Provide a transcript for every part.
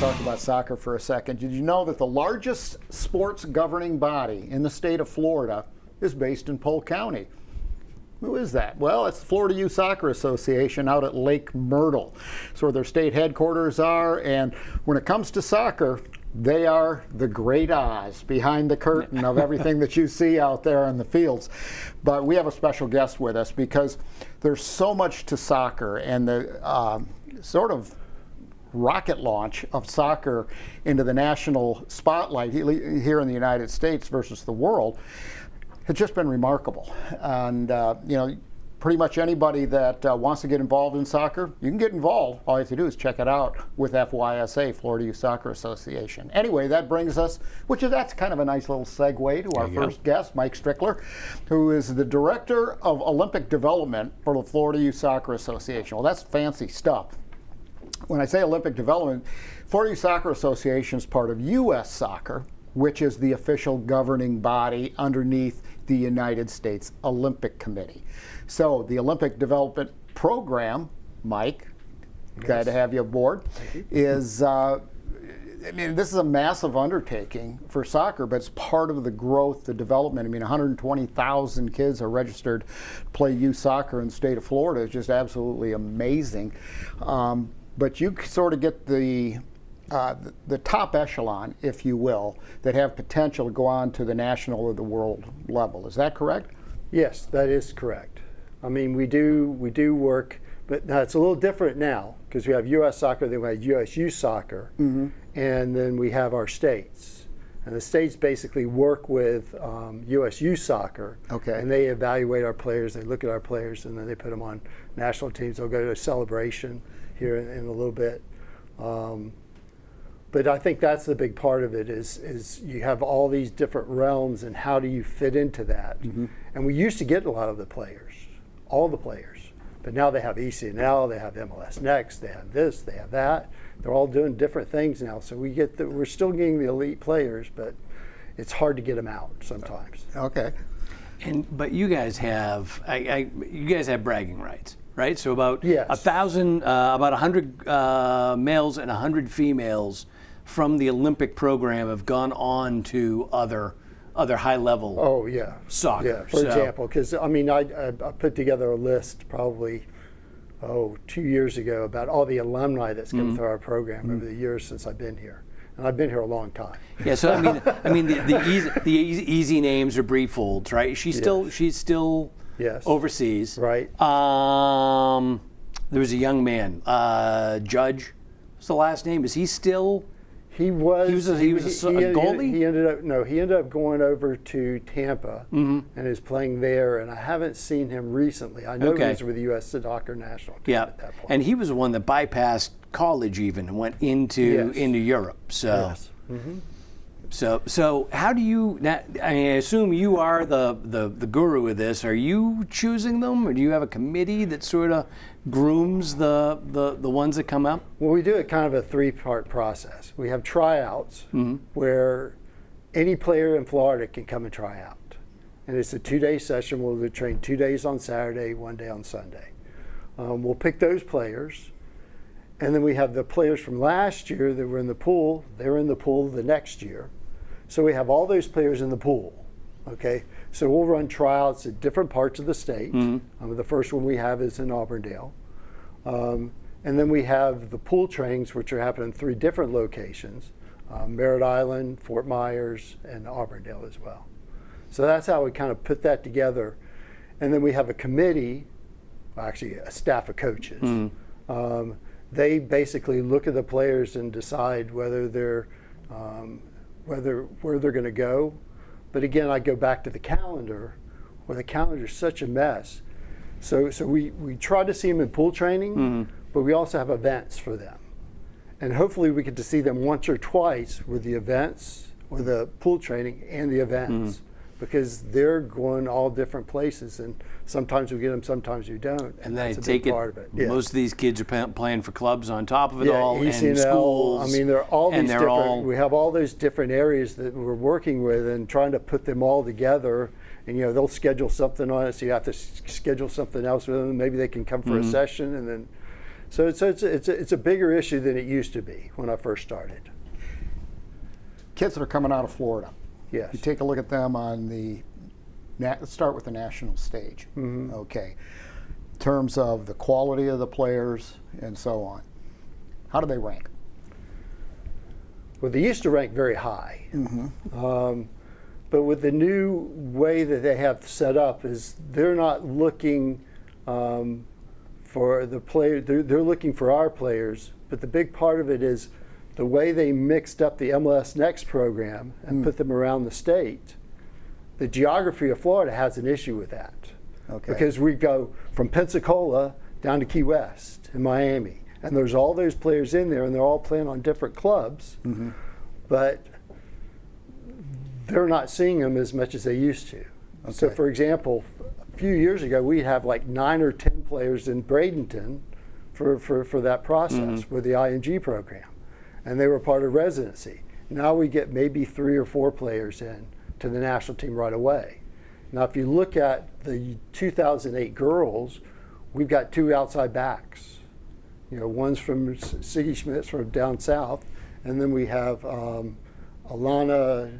talk about soccer for a second. Did you know that the largest sports governing body in the state of Florida is based in Polk County? Who is that? Well, it's the Florida Youth Soccer Association out at Lake Myrtle. It's where their state headquarters are, and when it comes to soccer, they are the great Oz behind the curtain of everything that you see out there in the fields. But we have a special guest with us because there's so much to soccer, and the sort of rocket launch of soccer into the national spotlight here in the United States versus the world has just been remarkable. And you know, pretty much anybody that wants to get involved in soccer, you can get involved. All you have to do is check it out with FYSA, Florida Youth Soccer Association. Anyway, that brings us, that's kind of a nice little segue to our first guest, Mike Strickler, who is the Director of Olympic Development for the Florida Youth Soccer Association. Well, that's fancy stuff. When I say Olympic Development, Florida Youth Soccer Association is part of U.S. Soccer, which is the official governing body underneath the United States Olympic Committee. So the Olympic Development Program, Mike, glad to have you aboard, is, I mean, this is a massive undertaking for soccer, but it's part of the growth, the development. I mean, 120,000 kids are registered to play youth soccer in the state of Florida. It's just absolutely amazing. But you sort of get the top echelon, if you will, that have potential to go on to the national or the world level. Is that correct? Yes, that is correct. I mean, we do work, but now it's a little different now because we have U.S. soccer, then we have U.S. youth soccer, and then we have our states. And the states basically work with U.S. youth soccer, and they evaluate our players, they look at our players, and then they put them on national teams. They'll go to a celebration here in a little bit. But I think that's the big part of it is you have all these different realms and how do you fit into that. And we used to get a lot of the players, all the players, but now they have ECNL, they have MLS Next, they have this, they have that. They're all doing different things now. So we're still getting the elite players, but it's hard to get them out sometimes. Okay. But you guys have bragging rights, right? So about 1,000, about 100 males and 100 females from the Olympic program have gone on to other high level soccer. Yeah, for example, because I mean I put together a list probably 2 years ago about all the alumni that's come through our program over the years since I've been here. And I've been here a long time. Yeah, so I mean the easy names are Bree Folds, right? She's still overseas. Right. There was a young man, Judge. What's the last name? Is he still? He was a goalie? He ended up going over to Tampa and is playing there, and I haven't seen him recently. I know he was with the U.S. Soccer national team at that point. And he was the one that bypassed college even and went into Europe. So So how do you? I assume you are the guru of this. Are you choosing them, or do you have a committee that sort of grooms the ones that come up? Well, we do it kind of a three-part process. We have tryouts where any player in Florida can come and try out, and it's a 2-day session. We'll train 2 days on Saturday, 1 day on Sunday. We'll pick those players. And then we have the players from last year that were in the pool. They're in the pool the next year. So we have all those players in the pool, okay? So we'll run tryouts at different parts of the state. The first one we have is in Auburndale. And then we have the pool trainings, which are happening in 3 different locations, Merritt Island, Fort Myers, and Auburndale as well. So that's how we kind of put that together. And then we have a committee, actually a staff of coaches. They basically look at the players and decide whether they're where they're going to go. But again, I go back to the calendar, where the calendar is such a mess. So we try to see them in pool training, but we also have events for them. And hopefully we get to see them once or twice with the events, or the pool training and the events. Because they're going all different places, and sometimes we get them, sometimes we don't. And that's a big part of it. Most of these kids are playing for clubs on top of it all, ECNL, and schools. I mean, they're all these different. We have all those different areas that we're working with, and trying to put them all together. And they'll schedule something on it, so you have to schedule something else with them. Maybe they can come for a session, and then. So it's a bigger issue than it used to be when I first started. Kids that are coming out of Florida. Yes. You take a look at them on let's start with the national stage. Okay. In terms of the quality of the players and so on. How do they rank? Well, they used to rank very high. But with the new way that they have set up is they're not looking for the player, they're looking for our players, but the big part of it is the way they mixed up the MLS Next program and put them around the state. The geography of Florida has an issue with that. Okay. Because we go from Pensacola down to Key West and Miami, and there's all those players in there, and they're all playing on different clubs, but they're not seeing them as much as they used to. Okay. So, for example, a few years ago, we'd have like 9 or 10 players in Bradenton for that process with the ING program, and they were part of residency. Now we get maybe 3 or 4 players in to the national team right away. Now, if you look at the 2008 girls, we've got 2 outside backs. You know, one's from Siggy Schmidt's from down south, and then we have Alana.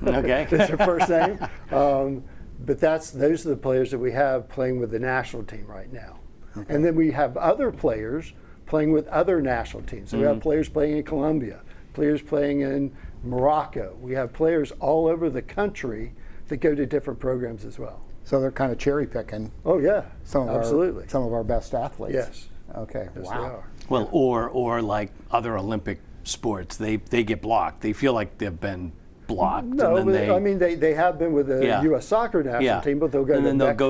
Okay. That's her first name. But those are the players that we have playing with the national team right now. Okay. And then we have other players playing with other national teams. So we have players playing in Colombia, players playing in Morocco. We have players all over the country that go to different programs as well. So they're kind of cherry picking. Oh yeah, absolutely. Some of our best athletes. Yes. Okay. Yes, wow. they are. Well, or like other Olympic sports, they get blocked. They feel like they've been blocked. No, and then they have been with the U.S. soccer national team, but they'll go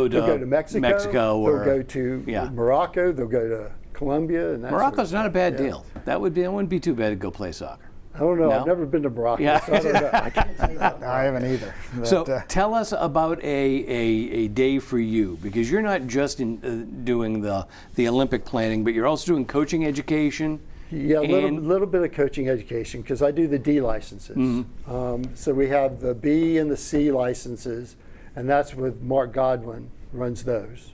to Mexico, or they'll go to Morocco, they'll go to Colombia, and that Morocco's not a bad deal. That wouldn't be too bad to go play soccer. I don't know. No? I've never been to Morocco, Yeah. so I don't know. I can't say that. I haven't either. But, so tell us about a day for you, because you're not just doing the Olympic planning, but you're also doing coaching education. Yeah, a little bit of coaching education, because I do the D licenses. So we have the B and the C licenses, and that's with Mark Godwin runs those.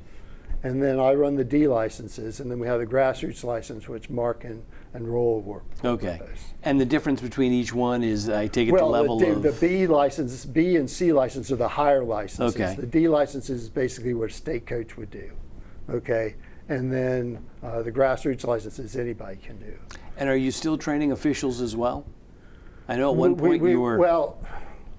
And then I run the D licenses, and then we have the grassroots license, which Mark and Roll work. Okay. And the difference between each one is, I take it the level of... the B license, B and C license are the higher licenses. Okay. The D license is basically what a state coach would do. Okay. And then the grassroots licenses anybody can do. And are you still training officials as well? I know at one point you were... Well,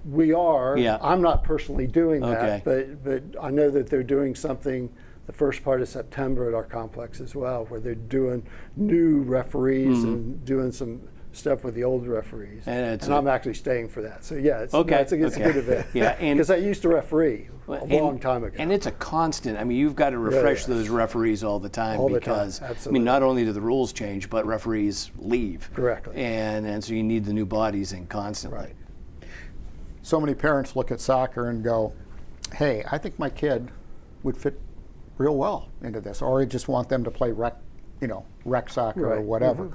we are. Yeah. I'm not personally doing that, Okay. but I know that they're doing something the first part of September at our complex as well, where they're doing new referees and doing some stuff with the old referees. And I'm actually staying for that. So yeah, it's a good event. Yeah, because I used to referee a long time ago. And it's a constant. I mean, you've got to refresh those referees all the time, all because the time. I mean, not only do the rules change, but referees leave. Correctly. And so you need the new bodies in constantly. Right. So many parents look at soccer and go, "Hey, I think my kid would fit real well into this," or I just want them to play rec soccer or whatever.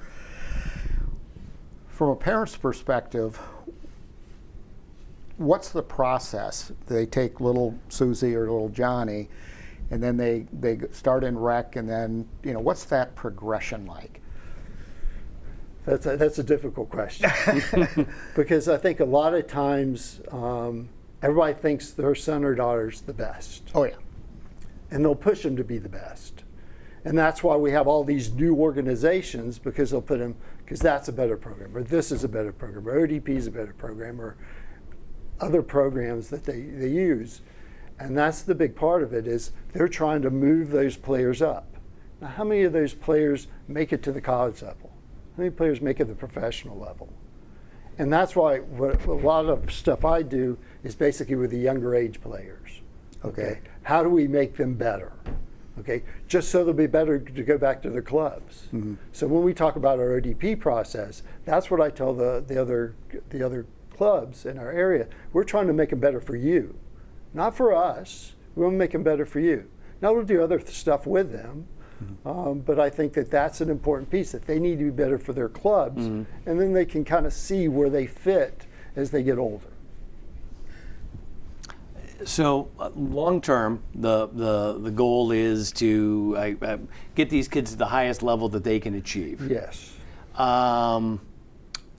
From a parent's perspective, what's the process? They take little Susie or little Johnny, and then they start in rec, and then what's that progression like? That's a difficult question because I think a lot of times everybody thinks their son or daughter's the best. Oh yeah. And they'll push them to be the best. And that's why we have all these new organizations, because they'll put them, because that's a better program, or this is a better program, or ODP is a better program, or other programs that they use. And that's the big part of it, is they're trying to move those players up. Now, how many of those players make it to the college level? How many players make it to the professional level? And that's why a lot of stuff I do is basically with the younger age players. Okay. How do we make them better? Okay, just so they'll be better to go back to their clubs. So when we talk about our ODP process, that's what I tell the other clubs in our area. We're trying to make them better for you, not for us. We want to make them better for you. Now we'll do other stuff with them, but I think that that's an important piece, that they need to be better for their clubs, and then they can kind of see where they fit as they get older. So long term, the goal is to get these kids to the highest level that they can achieve. Yes.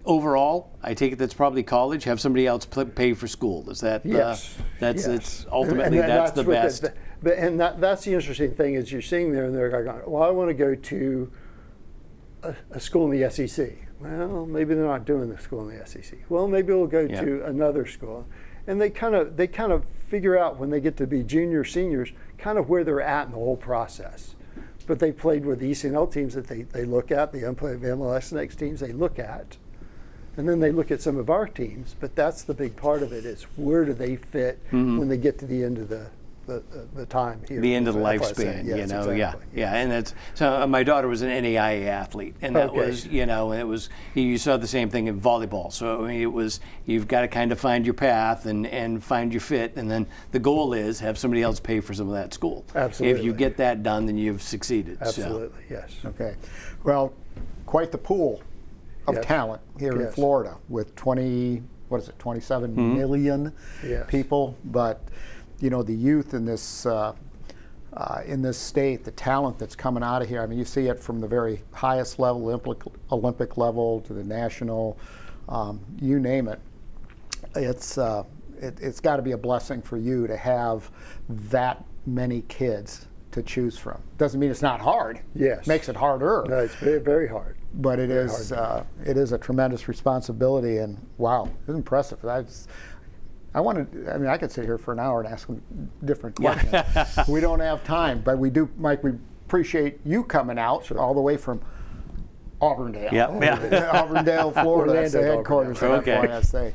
Overall, I take it that's probably college. Have somebody else pay for school. Is that yes? That's yes. It's ultimately that's the best. That's the interesting thing is you're seeing there and they're going, well, I want to go to a school in the SEC. Well, maybe they're not doing the school in the SEC. Well, maybe we'll go to another school, and they kind of figure out when they get to be juniors, seniors, kind of where they're at in the whole process. But they played with the ECNL teams that they look at, the MLS Next teams they look at. And then they look at some of our teams, but that's the big part of it is where do they fit when they get to the end of the time here. The end of the Yes, lifespan, exactly. Yeah, and that's, so my daughter was an NAIA athlete, and that was, and it was, you saw the same thing in volleyball. So I mean, it was, you've got to kind of find your path and find your fit, and then the goal is have somebody else pay for some of that school. Absolutely. If you get that done, then you've succeeded. Absolutely, yes. Okay. Well, quite the pool of talent here in Florida with 27 million people. But, the youth in this state, the talent that's coming out of here, I mean, you see it from the very highest level, Olympic level to the national, you name it. It's got to be a blessing for you to have that many kids to choose from. Doesn't mean it's not hard. Yes. Makes it harder. No, it's very, very hard. But it is a tremendous responsibility, and wow, it's impressive. I could sit here for an hour and ask them different questions. We don't have time, but we do, Mike, we appreciate you coming out all the way from Auburndale. Auburndale, Florida. That's the headquarters of FYSA.